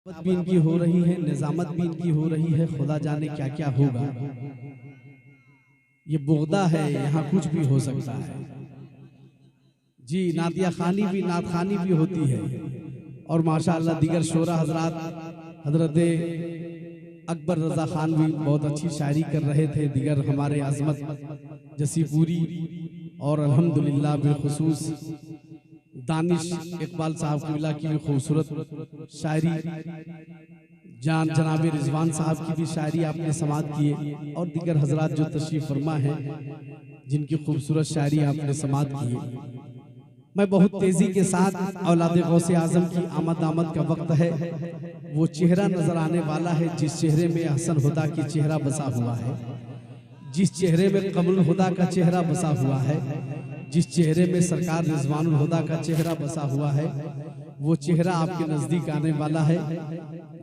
भी इनकी हो रही है, निजामत भी इनकी हो रही है, खुदा जाने क्या क्या होगा। ये बोगदा है, यहाँ कुछ भी हो सकता है जी। नातिया खानी भी, नात खानी भी होती है। और माशाअल्लाह दीगर शोरा हजरात, हजरत अकबर रजा खान भी बहुत अच्छी शायरी कर रहे थे। दीगर हमारे आजमत जसीपुरी और अल्हम्दुलिल्लाह बिलखुसूस दानिश इकबाल साहब किबला की भी खूबसूरत शायरी, जनाब रिजवान साहब की भी शायरी आपने समाअत किए, और दीगर हजरात जो तशरीफ फरमा है जिनकी खूबसूरत शायरी आपने समाअत किए। मैं बहुत तेजी के साथ औलाद गौसे आजम की आमद का वक्त है। वो चेहरा नजर आने वाला है जिस चेहरे में हसन हुदा की चेहरा बसा हुआ है, जिस चेहरे में कमरुल हुदा का चेहरा बसा हुआ है, जिस चेहरे में सरकार रिजवानुल हुदा का चेहरा बसा हुआ है, वो चेहरा आपके नजदीक आने वाला है,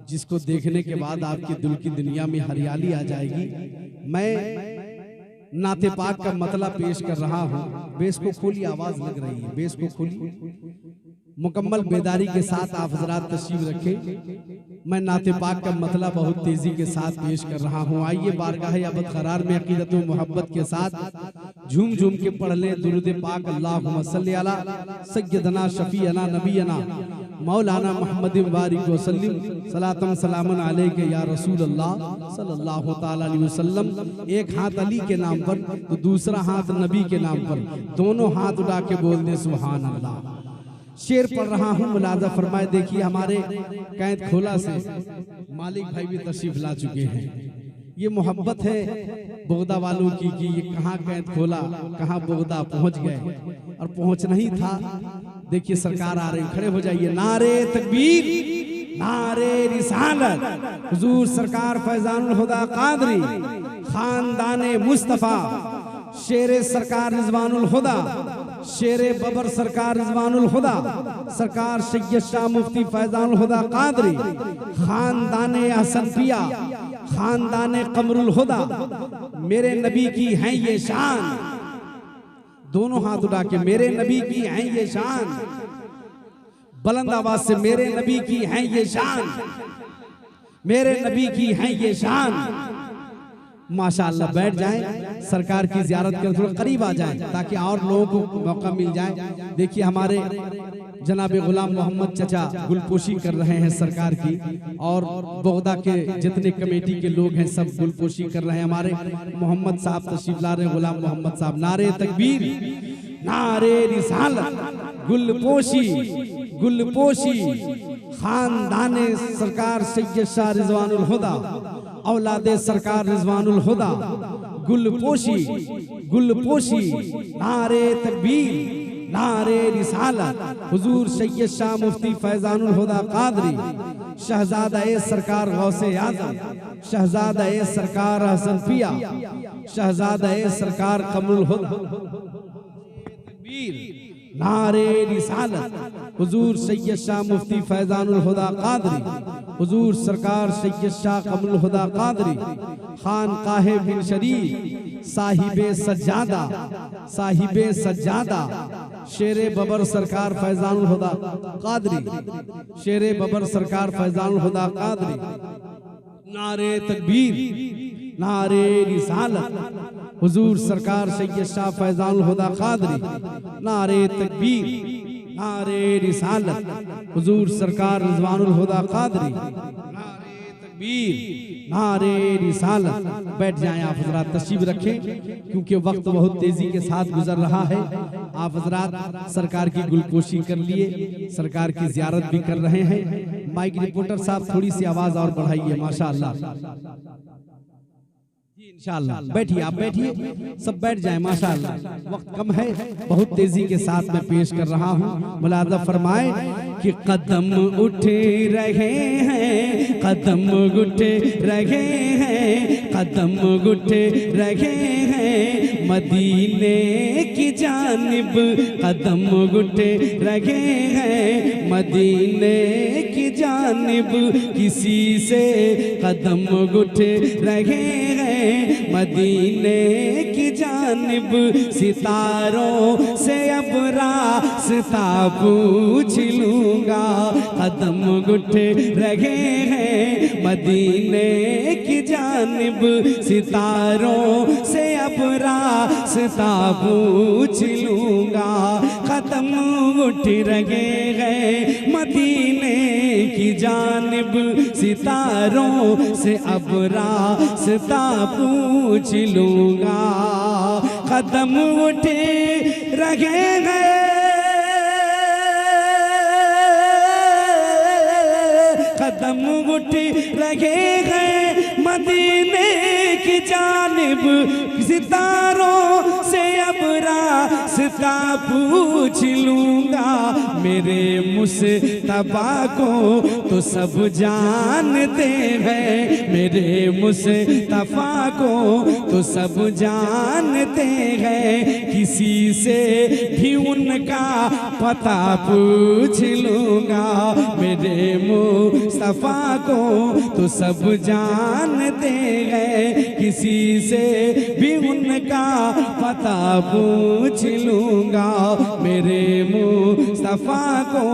जिसको देखने के बाद आपके दिल की दुनिया में हरियाली आ जाएगी। मैं नाते पाक का मतलब पेश कर रहा हूँ। बेस को खोली, आवाज लग रही है, बेस को खोली। मुकम्मल बेदारी के साथ आप हजरात तशरीफ रखें। मैं नाते पाक का मतलब बहुत तेजी के साथ पेश कर रहा हूँ। आइए बारगाह अबद करार में अकीदत व मोहब्बत के साथ झूम झूम के पढ़ लें दुरूद पाक। अल्लाहुम्मा सल्ली अला सय्यदना शफीअना नबीना मौलाना मोहम्मद बारिक वसल्लम सलातम सलामन अलैके या रसूल अल्लाह सल्लल्लाहु तआला अलैहि वसल्लम। एक हाथ अली के नाम पर तो दूसरा हाथ नबी के नाम पर, दोनों हाथ उठा के बोल दे सुभान अल्लाह। शेर पढ़ रहा हूँ, मुलाजा फरमाए। देखिए हमारे कैद खोला से मालिक भाई भी तशरीफ ला चुके हैं। ये मोहब्बत है बोगदा वालों की कि ये कहाँ कैद खोला, कहाँ बोगदा पहुंच गए, और पहुंचना ही था। देखिए सरकार आ रही, खड़े हो जाइए। नारे तकबीर, नारे रिसालत, हुजूर सरकार फैजानुल हुदा कादरी, खानदाने मुस्तफा, शेरे सरकार रिजवानुल हुदा, शेरे बबर सरकार रिजवानुल हुदा, सरकार सैयद शाह मुफ्ती फैजानुल हुदा कादरी, खानदाने हसनफिया, खानदाने कमरुल हुदा, मेरे नबी की हैं ये शान। दोनों हाथ उठा के, मेरे नबी की हैं ये शान। बुलंद आवाज से, मेरे नबी की हैं ये शान, मेरे नबी की हैं ये शान। माशाअल्लाह बैठ जाएं, सरकार की जियारत कर थोड़ा करीब आ जाएं ताकि और लोगों को मौका मिल जाए। देखिए हमारे जनाब गुलाम मोहम्मद चचा गुलपोशी कर रहे हैं सरकार की, और बोगदा के जितने कमेटी के लोग हैं सब गुलपोशी कर रहे हैं। हमारे मोहम्मद साहब तशरीफ ला रहे हैं, गुलाम मोहम्मद साहब। नारे तकबीर, नारे रिसालत, गुलपोशी, गुलपोशी, खानदाने सरकार सैयद शाह रिजवानुल हुदा, औलादे सरकार रिजवानुल हुदा, गुलपोशी, गुलपोशी, नारे तकबीर, नारे रिसालत, हुजूर सैयद शाह मुफ्ती फैजानुल हुदा कादरी, शहजादा सरकार गौसे आजम, शहजादा सरकार हसनफिया, शहजादा सरकार कमरुल हुदा। तकबीर, नारे रिसालत, हुजूर सैयद शाह मुफ्ती फैजानुल हुदा कादरी, हुजूर सरकार सैयद शाह कमरुल हुदा कादरी, खानकाहे बिन शरीफ, साहिबे सज्जादा, साहिबे सज्जादा, शेरे बबर सरकार फैजानुल हुदा कादरी, शेरे बबर सरकार फैजानुल हुदा कादरी। नारे तकबीर, नारे रिसालत, हुजूर सरकार सैयद शाह फैजानुल हुदा कादरी, नारे तकबीर, नारे रिसालत, हुजूर सरकार रिजवानुल हुदा कादरी, नारे तकबीर, नारे रिसालत। बैठ जाएं आप हजरात, तशरीफ रखें क्योंकि वक्त बहुत तेजी के साथ गुजर रहा है। आप हजरात सरकार की गुलपोशी कर लिए, सरकार की जियारत भी कर रहे हैं। माइक रिपोर्टर साहब थोड़ी सी आवाज और बढ़ाइए। माशाअल्लाह, इंशाअल्लाह बैठिए, आप बैठिए, सब बैठ जाएं। माशाअल्लाह वक्त कम है, बहुत तेजी के साथ मैं पेश कर रहा हूँ। मुलाजा फरमाए कि कदम उठे रहे हैं, कदम उठे रहे हैं, कदम उठे रहे हैं मदीने की जानिब, कदम उठे रहे हैं मदीने की जानिब, किसी से कदम उठे रहे हैं मदीने की जानिब। जानिब सितारों से अब रास्ता पूछ लूंगा। कदम उठ रहे हैं मदीने की जानिब सितारों से अब रास्ता पूछ लूंगा। कदम उठ रहे हैं मदीने की जानिब सितारों से अब रास्ता पूछ लूंगा। कदम उठ रहे हैं कदम उठ रहे हैं मदीने की जानिब सितारों से अब रास्ता पूछ लूंगा। मेरे मुस्तफा को तो सब जानते हैं, मेरे मुस्तफा को तो सब जानते हैं। किसी से भी उनका पता पूछ लूंगा। मेरे मुस्तफा को तो सब जानते हैं, किसी से भी उनका पता पूछ लूंगा। मेरे मुस्तफा को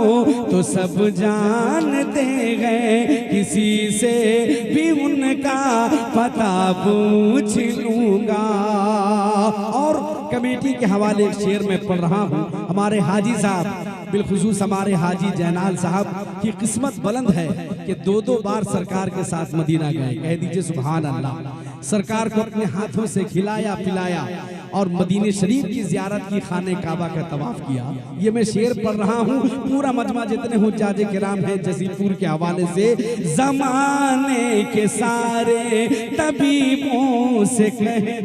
तो सब जानते हैं, किसी से भी उनका पता पूछ लूंगा। और कमेटी के हवाले एक शेर में पढ़ रहा हूँ। हमारे हाजी साहब, बिलखुसूस हमारे हाजी जैनाल साहब की किस्मत बुलंद है कि दो बार सरकार के साथ मदीना गए। कह दीजिए सुभान अल्लाह। सरकार को अपने हाथों से खिलाया पिलाया और मदीने शरीफ की ज़ियारत की, खाने काबा का तवाफ किया। ये मैं शेर पढ़ रहा हूँ। पूरा मजमा जितने हुज्जाज किराम हैं जसीपुर के हवाले से, ज़माने के सारे तबीबों से कहे,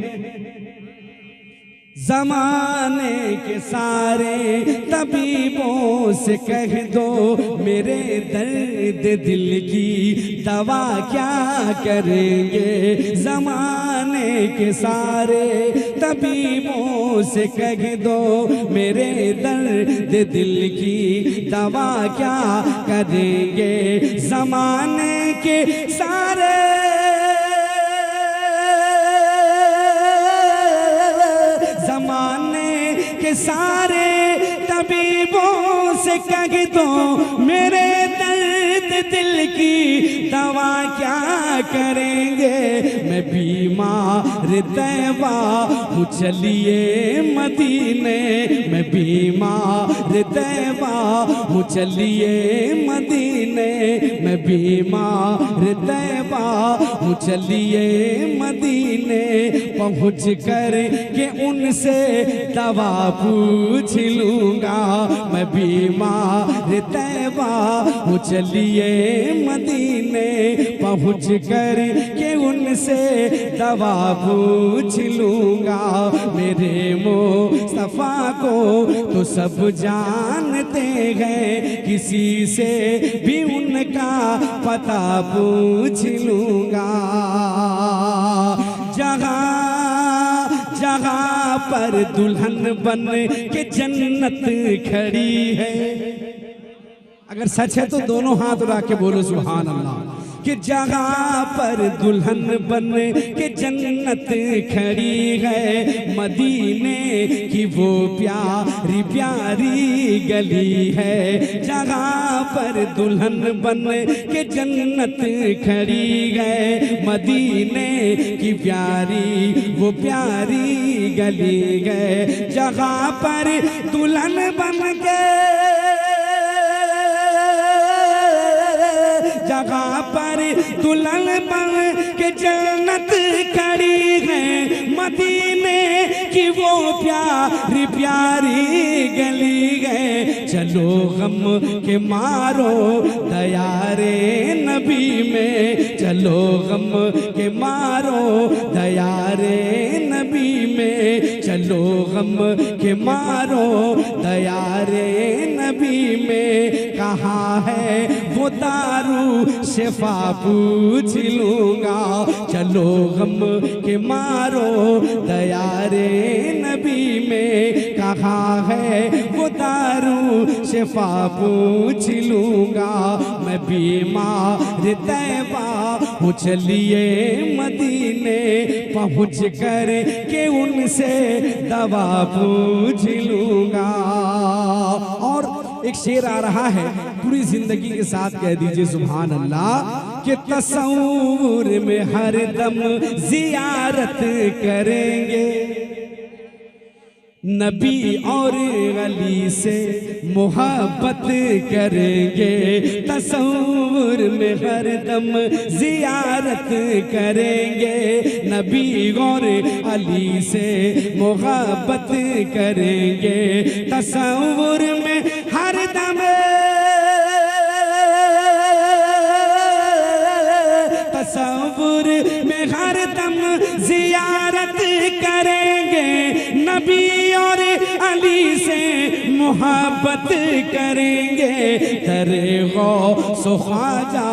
ज़माने के सारे तबीबों से कह दो मेरे दर्द दिल की दवा क्या करेंगे। ज़माने के सारे तबीबों से कह दो मेरे दर्द दिल की दवा क्या करेंगे। ज़माने के सारे सारे तबीबों से कह दो मेरे दर्द दिल की दवा क्या करेंगे। मैं बीमार तैबा हूँ चलिए मदीने, मैं बीमार तैबा हूँ चलिए मदीने, मैं बीमार तैबा हूँ चलिए मदीने। पहुँच कर के उनसे दवा पूछ लूंगा। मैं बीमार तैबा हूँ चलिए मदीने, पहुँच कर के उनसे दवा पूछ लूंगा। मेरे मुस्तफा को तो सब जानते हैं, किसी से भी उनका पता पूछ लूंगा। जगह जगह पर दुल्हन बन के जन्नत खड़ी है। अगर सच है तो दोनों हाथ उठा के बोलो सुभान अल्लाह। कि जगह पर दुल्हन बन के जन्नत खड़ी है, मदीने की वो प्यारी प्यारी गली है। जगह पर दुल्हन बन के जन्नत खड़ी है, मदीने की प्यारी वो प्यारी गली है। जगह पर दुल्हन बन के जगह पर दुल्हन बन के जन्नत खड़ी है, मदीने की वो प्यारी प्यारी गली है। चलो गम के मारो दयारे नबी में, चलो गम के मारो दयारे नबी में, चलो गम के मारो दयारे नबी में। कहाँ है वो दारू शिफा पूछ लूंगा। चलो गम के मारो दयारे नबी में, कहाँ है वो दारू शिफा पूछ लूंगा। मैं बीमार तैबा हो चलिए मदीने पहुँच कर के उनसे दवा पूछ लूँगा। और एक शेर आ रहा है, पूरी जिंदगी के साथ कह दीजिए सुभान अल्लाह, कि तसव्वुर में हर दम जियारत करेंगे, नबी और अली से मोहब्बत करेंगे, तसव्वुर में हर दम जियारत करेंगे, नबी और अली से मोहब्बत करेंगे, तसव्वुर में हर दम तसव्वुर में हर दम जियारत करेंगे, नबी और अली से मोहब्बत करेंगे, दरे गौसो ख्वाजा,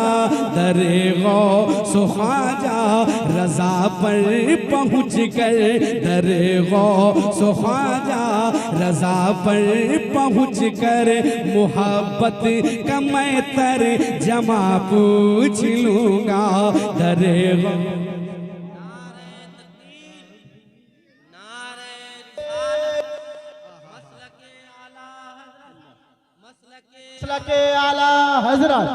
दरे गौसो ख्वाजा रजा पर पहुँच कर, दरे गौसो ख्वाजा रजा पर पहुँच कर, मोहब्बत का मैं तर जमा पूछ लूँगा, दरे मसलके आला हजरत,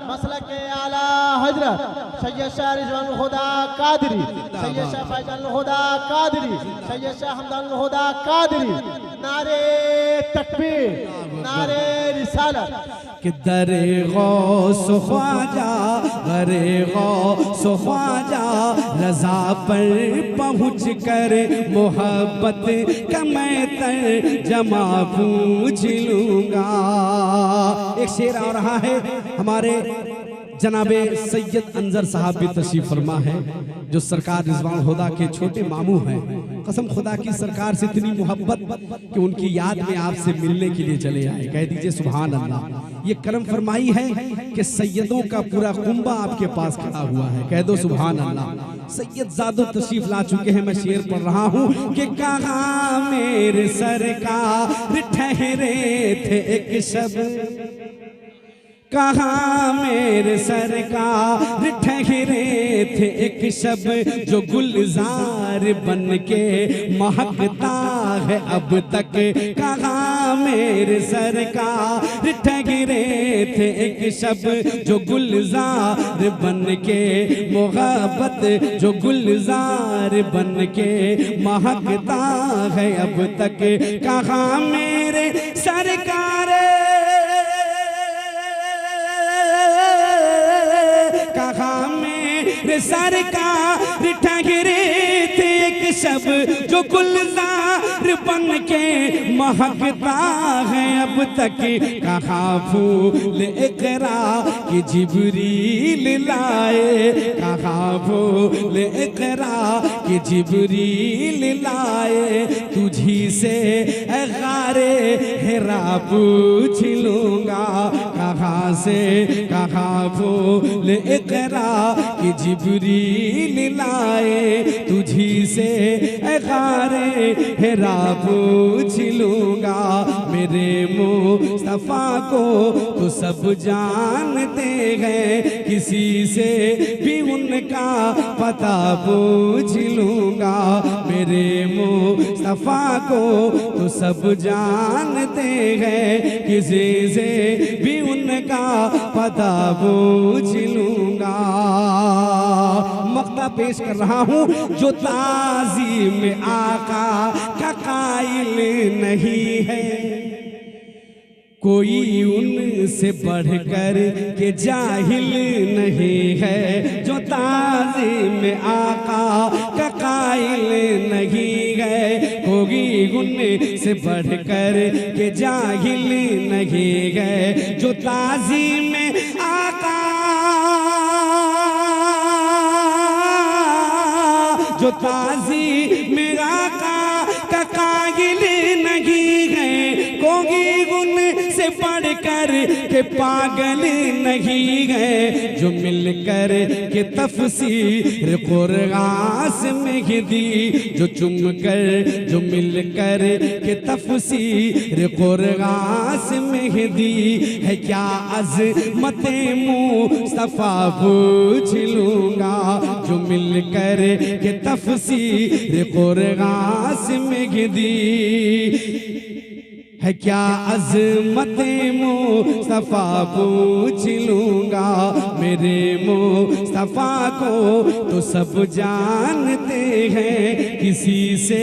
मसलके आला हजरत सैयद शाह रिजवानुल हुदा कादरी, सैयद शाह फैज़ानुल हुदा कादरी, सैयद शाह हमदानुल हुदा कादरी, नारे तकबीर, नारे रिसालत। कि दरे गौसो ख्वाजा, दरे गौसो ख्वाजा रजा पर पहुँच कर, मोहब्बत का मैं तर जमा पूछ लूँगा। एक शेर आ रहा है, हमारे जनाबे सैयद अंजर साहब भी तशरीफ फरमा है, जो सरकार रिजवानुल हुदा के छोटे मामू हैं। कसम खुदा की सरकार से इतनी मोहब्बत कि उनकी याद में आपसे मिलने के लिए चले आए। कह दीजिए सुभान अल्लाह। ये करम फरमाई है कि सैयदों का पूरा कुंबा आपके पास खड़ा हुआ है। कह दो सुभान अल्लाह। सैयद ज़ादो तशरीफ ला चुके हैं। मैं शेर पढ़ रहा हूँ कि कहाँ मेरे सरकार ठहरे थे एक शब, कहाँ मेरे सरकार ठहरे थे एक शब, जो गुलजार बन के महकता है अब तक। कहाँ मेरे सरकार ठहरे थे एक शब, जो गुलजार बन के मोहब्बत, जो गुलजार बन के महकता है अब तक। कहाँ मेरे सरकार, कहाँ मेरे सरकार ठहरे थे एक शब, जो गुलजार बन के महकता है अब तक। कहाँ फूल इकरा कि जिब्रील लाए, कहाँ फूल इकरा कि जिब्रील लाए, तुझी से गारे हिरा पूछ लूँगा। कहाँ से कहाँ फूल इकरा कि जिब्रील लाए, तुझी से गारे हिरा पूछ लूँगा। मेरे मुस्तफ़ा को तो सब जानते हैं, किसी से भी उनका पता पूछ लूँगा। मेरे मुस्तफ़ा को तो सब जानते हैं, किसी से भी उनका पता पूछ लूँगा। मक्ता पेश कर रहा हूँ, जो ताज़ीम आका का कायल नहीं है, कोई उनसे बढ़कर के जाहिल नहीं है। जो ताज़ीम आका का कायल नहीं है, कोई उनसे बढ़कर के जाहिल नहीं है। जो ताज़ीम आका, जो ताज़ीम आका का कायल नहीं है, कोई उनसे उनसे बढ़कर के पागल नहीं है जो मिलकर के तफसीर कुरान से मेहदी जो चुमकर जो मिलकर के तफसीर कुरान से मेहदी है क्या अज़मत मुस्तफ़ा पूछ लूंगा जो मिलकर के तफसीर कुरान से मेहदी है क्या अज़मत मुस्तफ़ा पूछ लूंगा मेरे मुस्तफ़ा को तो सब जानते हैं किसी से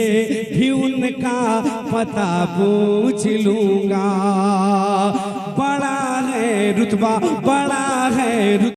भी उनका पता पूछ लूंगा बड़ा है रुतबा बड़ा है